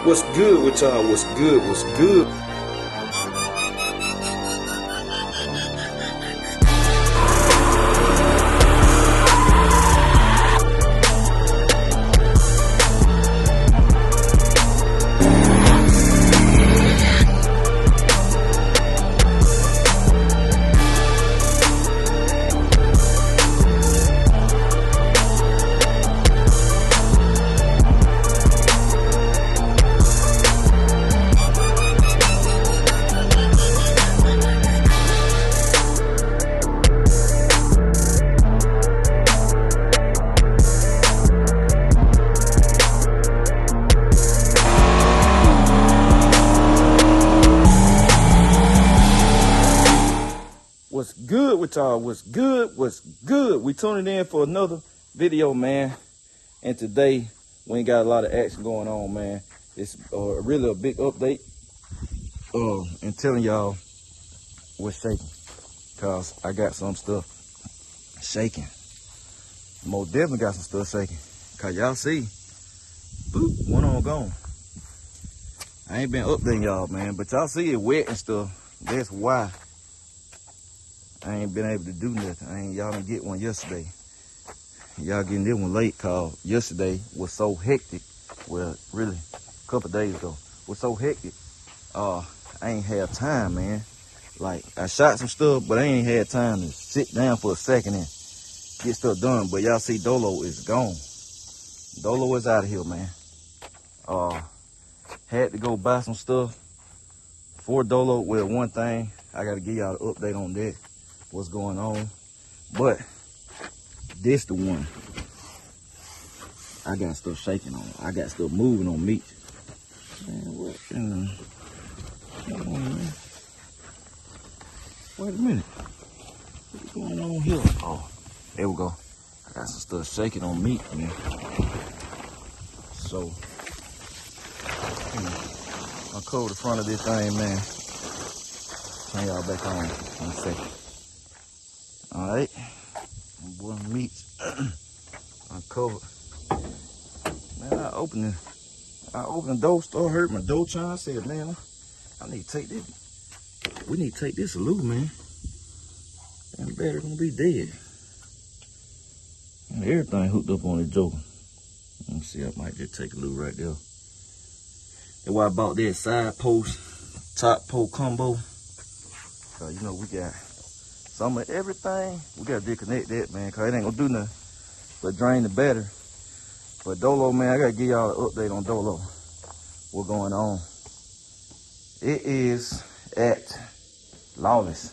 What's good with y'all? What's good? What's good? What's good with y'all? What's good? What's good? We tuning in for another video, man. And today we ain't got a lot of action going on, man. It's really a big update and telling y'all what's shaking, cause I got some stuff shaking. Most definitely got some stuff shaking, cause y'all see, boop, one on gone. I ain't been updating y'all, man, but y'all see it wet and stuff. That's why I ain't been able to do nothing. Y'all didn't get one yesterday. Y'all getting this one late, cause yesterday was so hectic. Well, really, a couple of days ago was so hectic. I ain't have time, man. Like, I shot some stuff, but I ain't had time to sit down for a second and get stuff done. But y'all see Dolo is gone. Dolo is out of here, man. Had to go buy some stuff for Dolo. Well, one thing, I gotta give y'all an update on that. What's going on, but this the one I got stuff shaking on. I got stuff moving on Meech. Man, what in the, hold on, man. Wait a minute, what's going on here? Oh, there we go. I got some stuff shaking on Meech, man. So I'll cover the front of this thing, man. Turn y'all back on in a second. All right, my boy Meech uncovered. Man, I opened the door, started hurting my door chine. I said, man, I need to take this. We need to take this a loop, man. And the battery gonna be dead. And everything hooked up on the joker. Let me see, I might just take a loop right there. That's why I bought that side post, top post combo. So you know we got some of everything. We gotta disconnect that, man, cause it ain't gonna do nothing but drain the battery. But Dolo, man, I gotta give y'all an update on Dolo. What's going on? It is at Lawless.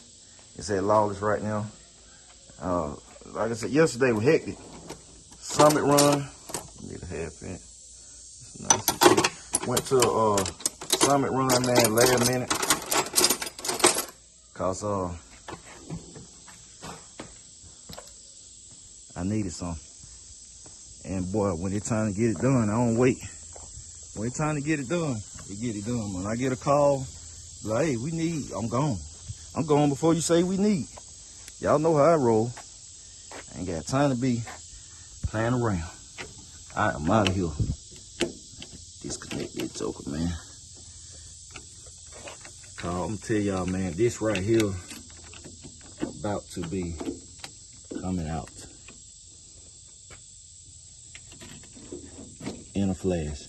It's at Lawless right now. Like I said, yesterday was hectic. Summit run. Need a half inch. It's nice. Went to a Summit run, man, last minute. Cause I needed some. And boy, when it's time to get it done, I don't wait. When it's time to get it done, we get it done. When I get a call, like, hey, we need, I'm gone. I'm gone before you say we need. Y'all know how I roll. I ain't got time to be playing around. All right, I'm out of here. Disconnect that joker, man. I'm gonna tell y'all, man, this right here about to be coming out in a flash.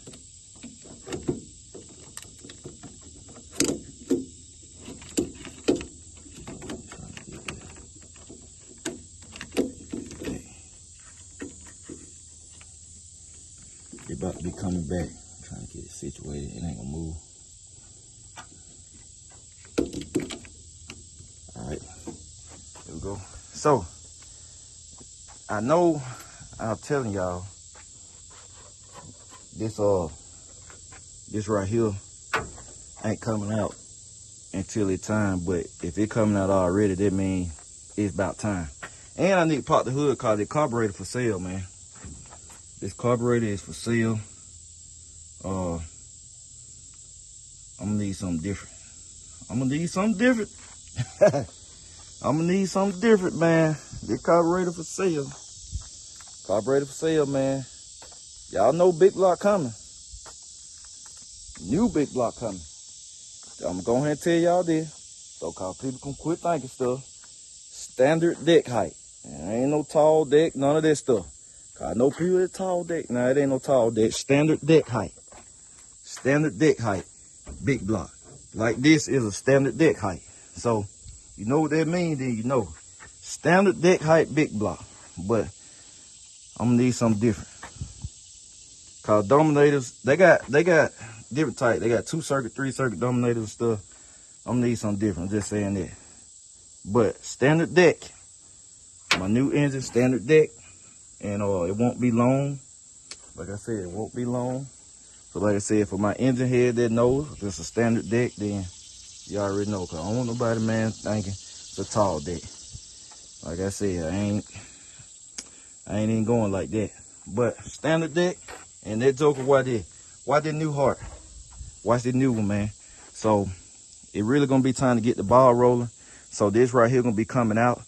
It's about to be coming back. I'm trying to get it situated. It ain't gonna move. All right, here we go. So I know I'm telling y'all this right here ain't coming out until it's time, but if it coming out already, that means it's about time. And I need to pop the hood cause the carburetor for sale, man. This carburetor is for sale. I'm gonna need something different. I'm gonna need something different. I'm gonna need something different, man. This carburetor for sale. Carburetor for sale, man. Y'all know big block coming. New big block coming. I'm gonna go ahead and tell y'all this, so cause people can quit thinking stuff. Standard deck height. There ain't no tall deck, none of that stuff. Cause I know people that tall deck. Nah, it ain't no tall deck. Standard deck height. Standard deck height. Big block. Like this is a standard deck height. So you know what that means, then you know. Standard deck height, big block. But I'm gonna need something different. Cause dominators, they got different type. They got 2 circuit, 3 circuit dominators and stuff. I'm gonna need something different. I'm just saying that. But standard deck. My new engine, standard deck. And it won't be long. Like I said, it won't be long. So like I said, for my engine head that knows if it's a standard deck, then you already know. Cause I don't want nobody, man, thinking it's a tall deck. Like I said, I ain't even going like that. But standard deck, and that joker, why that new heart? Watch the new one, man. So it really gonna be time to get the ball rolling. So this right here gonna be coming out.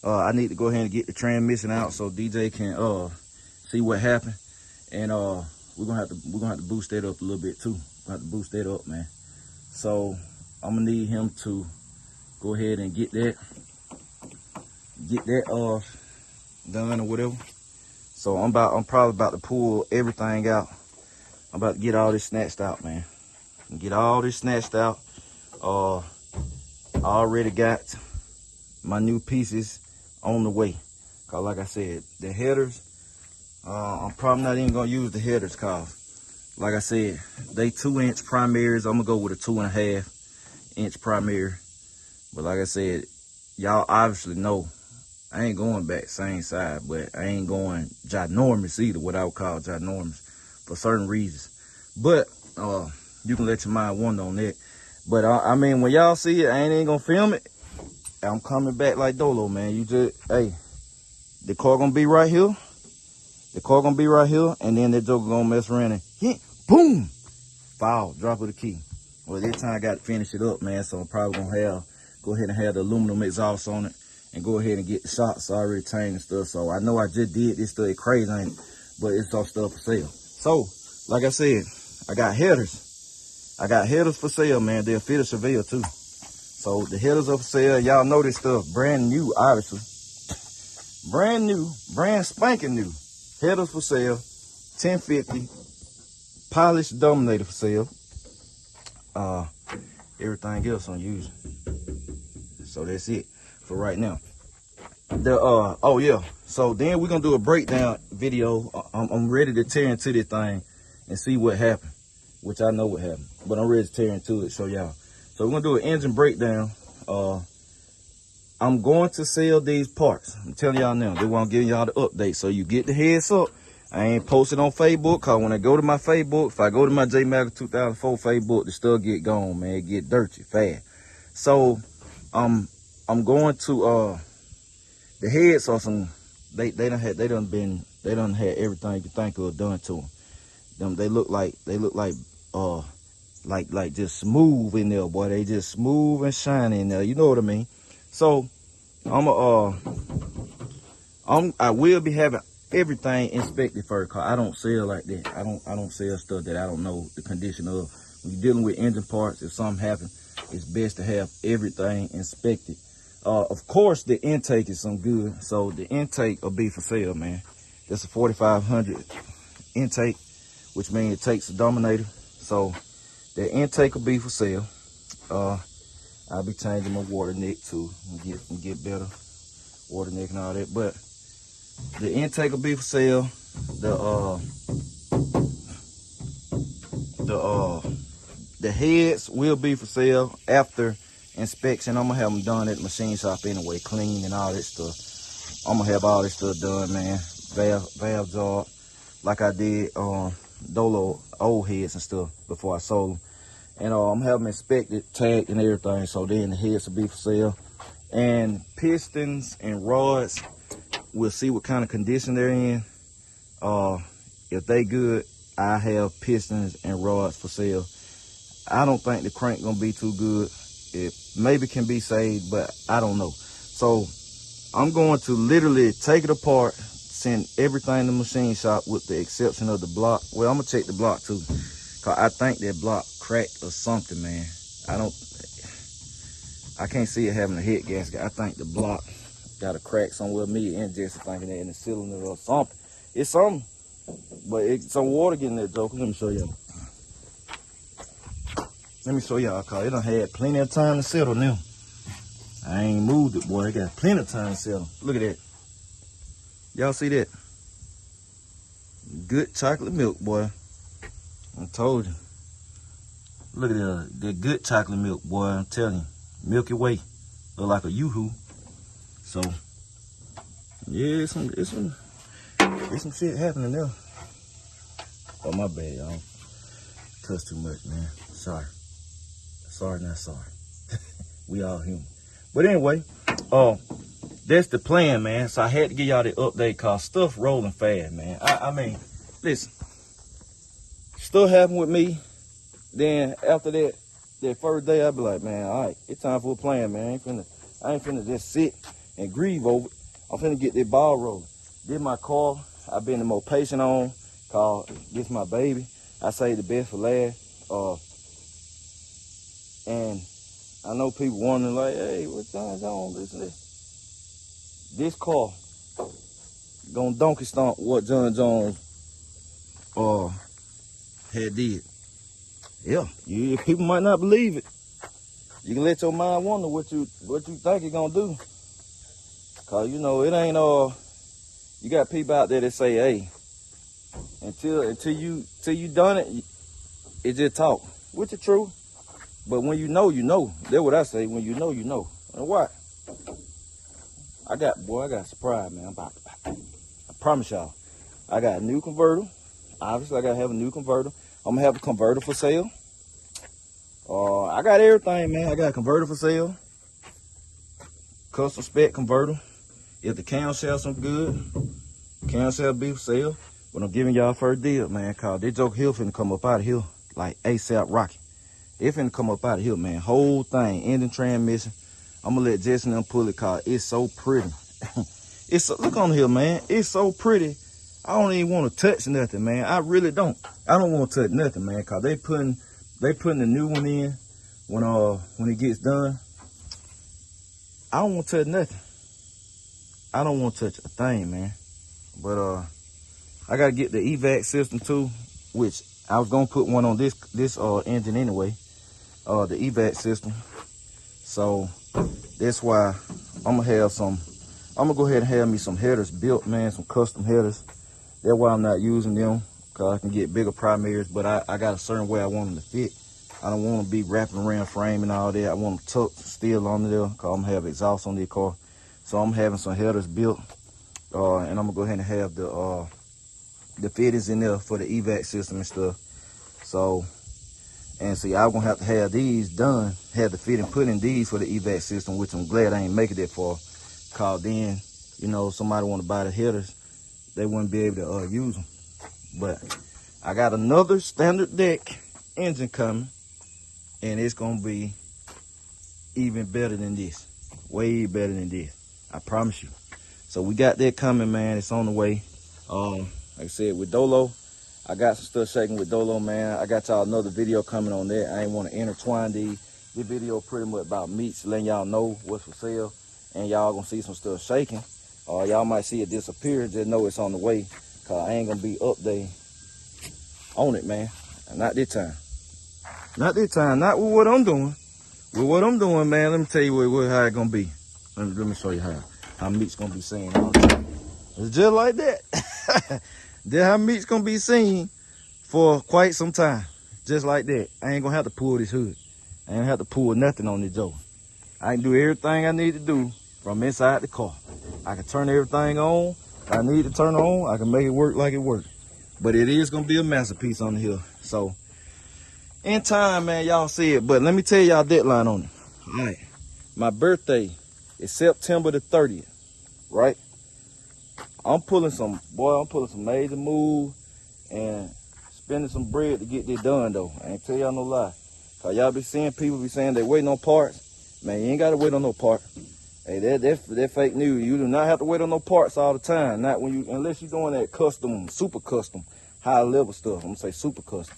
I need to go ahead and get the transmission out so DJ can see what happened. And we're gonna have to boost that up a little bit too. We're gonna have to boost that up, man. So I'm gonna need him to go ahead and get that done or whatever. So I'm probably about to pull everything out. I'm about to get all this snatched out, man. Get all this snatched out. I already got my new pieces on the way. Cause like I said, the headers, I'm probably not even gonna use the headers, cause like I said, they 2-inch primaries. I'm gonna go with a 2.5-inch primary. But like I said, y'all obviously know I ain't going back same side, but I ain't going ginormous either, what I would call ginormous for certain reasons. But you can let your mind wander on that. But I mean, when y'all see it, I ain't gonna film it. I'm coming back like Dolo, man. You just, hey, the car gonna be right here. The car gonna be right here, and then that joker gonna mess around and hit, boom, foul, drop of the key. Well, this time I got to finish it up, man. So I'm probably gonna go ahead and have the aluminum exhaust on it, and go ahead and get the shocks already changed and stuff. So I know I just did this stuff crazy, ain't it? But it's all stuff for sale. So, like I said, I got headers. I got headers for sale, man. They'll fit a Chevy too. So the headers are for sale. Y'all know this stuff brand new, obviously. Brand new, brand spanking new. Headers for sale, 1050. Polished dominator for sale. Everything else unused. So that's it for right now. Oh yeah. So then we're gonna do a breakdown video. I'm ready to tear into this thing and see what happened, which I know what happened, but I'm ready to tear into it. So y'all. So we're gonna do an engine breakdown. I'm going to sell these parts. I'm telling y'all now. They won't give y'all the update, so you get the heads up. I ain't posted on Facebook, cause when I go to my Facebook, if I go to my Jmalcom 2004 Facebook, the stuff get gone, man. It get dirty fast. So I'm going to the heads are some. They done had everything you think of done to them. They look like just smooth in there, boy. They just smooth and shiny in there. You know what I mean? So I will be having everything inspected first, cause I don't sell like that. I don't sell stuff that I don't know the condition of. When you're dealing with engine parts, if something happens, it's best to have everything inspected. Of course, the intake is some good, so the intake will be for sale, man. That's a 4500 intake, which means it takes a dominator. So the intake will be for sale. I'll be changing my water neck too and get better water neck and all that. But the intake will be for sale. The heads will be for sale after inspection. I'm gonna have them done at the machine shop anyway, clean and all that stuff. I'm gonna have all this stuff done, man. Valve job, like I did Dolo old heads and stuff before I sold them. And I'm gonna have them inspected, tagged and everything, so then the heads will be for sale. And pistons and rods, we'll see what kind of condition they're in. If they good, I have pistons and rods for sale. I don't think the crank gonna be too good. It maybe can be saved, but I don't know. So I'm going to literally take it apart, send everything to the machine shop with the exception of the block. Well, I'm gonna check the block too, cause I think that block cracked or something, man. I can't see it having a head gasket. I think the block got a crack somewhere. Me and Jesse thinking that in the cylinder or something. It's something, but it's some water getting there, Joker. Let me show y'all. Let me show y'all, cause it done had plenty of time to settle now. I ain't moved it, boy. It got plenty of time to settle. Look at that. Y'all see that? Good chocolate milk, boy. I told you. Look at that good chocolate milk, boy. I'm telling you. Milky Way. Look like a yoo-hoo. So, yeah, it's some shit happening there. Oh, my bad, y'all. Cuss too much, man. Sorry. Sorry, not sorry. We all human. But anyway, that's the plan, man. So I had to give y'all the update cause stuff rolling fast, man. I mean, listen. Stuff happened with me. Then after that first day, I be like, man, all right, it's time for a plan, man. I ain't finna just sit and grieve over it. I'm finna get that ball rolling. Did my car. I've been the more patient on. Cause this my baby. I say the best for last. And I know people wondering like, hey, what's going on? This car gonna donkey stomp what John Jones had did. Yeah, people might not believe it. You can let your mind wonder what you think it's gonna do. Cause you know it ain't you got people out there that say, hey, until you done it, it just talk. Which is true. But when you know, you know. That's what I say. When you know, you know. And what? I got a surprise, man. I promise y'all. I got a new converter. Obviously, I gotta have a new converter. I'm gonna have a converter for sale. I got everything, man. I got a converter for sale. Custom spec converter. If the camshaft some good, camshaft be for sale. But I'm giving y'all first deal, man. Cause this joke here finna come up out of here like ASAP Rocky. It finna come up out of here, man. Whole thing, engine, transmission. I'm gonna let Jesse and them pull it, cause it's so pretty. Look on here, man. It's so pretty. I don't even want to touch nothing, man. I really don't. I don't want to touch nothing, man, cause they putting the new one in when it gets done. I don't want to touch nothing. I don't want to touch a thing, man. But I gotta get the evac system too, which I was gonna put one on this engine anyway. The evac system. So that's why I'm gonna go ahead and have me some headers built, man, some custom headers. That's why I'm not using them, cause I can get bigger primaries, but I got a certain way I want them to fit. I don't want to be wrapping around frame and all that. I want them tucked still on there, cause I'm gonna have exhaust on the car. So I'm having some headers built, and I'm gonna go ahead and have the fittings in there for the evac system and stuff. So, and see, I'm gonna have to have these done, have the fitting put in these for the evac system, which I'm glad I ain't make it that far. Cause then, you know, somebody want to buy the headers, they wouldn't be able to use them. But I got another standard deck engine coming, and it's gonna be even better than this, way better than this. I promise you. So we got that coming, man. It's on the way. Like I said, with Dolo, I got some stuff shaking with Dolo, man. I got y'all another video coming on that. I ain't want to intertwine these. This video pretty much about Meech, letting y'all know what's for sale, and y'all gonna see some stuff shaking. Y'all might see it disappear. Just know it's on the way, cause I ain't gonna be up there on it, man. Not this time. Not this time. Not with what I'm doing. With what I'm doing, man. Let me tell you how it's gonna be. Let me show you how Meech gonna be seen all the time. It's just like that. That's how Meech gonna be seen for quite some time. Just like that. I ain't gonna have to pull this hood. I ain't gonna have to pull nothing on this Joe. I can do everything I need to do from inside the car. I can turn everything on. If I need to turn on, I can make it work like it works. But it is gonna be a masterpiece on the hill. So in time, man, y'all see it. But let me tell y'all deadline on it. All right. My birthday is September the 30th, right? I'm pulling some major move and spending some bread to get this done, though. I ain't tell y'all no lie. Cause y'all be seeing people be saying they waiting on parts. Man, you ain't gotta wait on no part. Hey, that fake news. You do not have to wait on no parts all the time. Not when unless you're doing that custom, super custom, high level stuff. I'm gonna say super custom.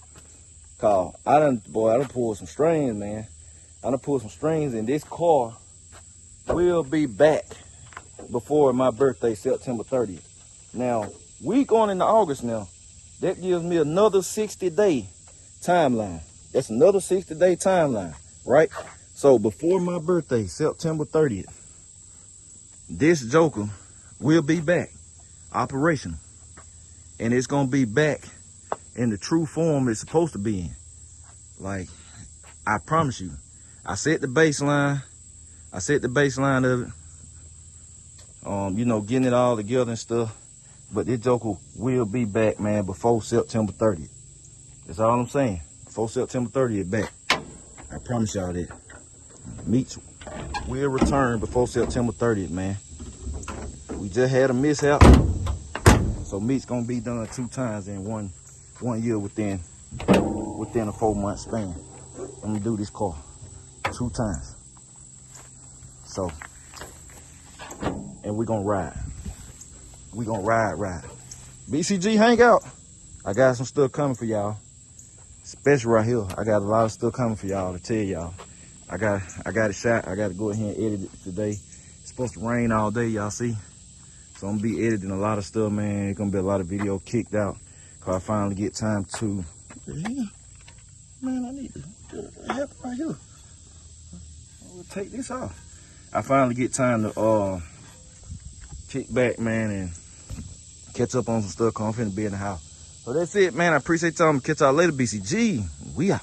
Cause I done pulled some strings, man. I done pulled some strings, and this car will be back before my birthday, September 30th. Now, we going into August now. That gives me another 60-day timeline. That's another 60-day timeline, right? So before my birthday, September 30th, this Joker will be back, operational. And it's gonna be back in the true form it's supposed to be in. Like, I promise you. I set the baseline. I set the baseline of it. You know, getting it all together and stuff. But this Joker will be back, man, before September 30th. That's all I'm saying. Before September 30th, back. I promise y'all that. Meech will return before September 30th, man. We just had a mishap. So Meech gonna be done 2 times in one year within a 4-month span. I'm gonna do this car 2 times. So, and we gonna ride. We gonna ride. BCG Hangout. I got some stuff coming for y'all. Especially right here. I got a lot of stuff coming for y'all to tell y'all. I got it shot. I got to go ahead and edit it today. It's supposed to rain all day, y'all see. So I'm gonna be editing a lot of stuff, man. It's gonna be a lot of video kicked out. Cause I finally get time to, man, I need to help right here. I'll take this off. I finally get time to kick back, man, and catch up on some stuff. Cause I'm finna be in the house. So that's it, man. I appreciate y'all. I'm gonna catch y'all later, BCG. We out.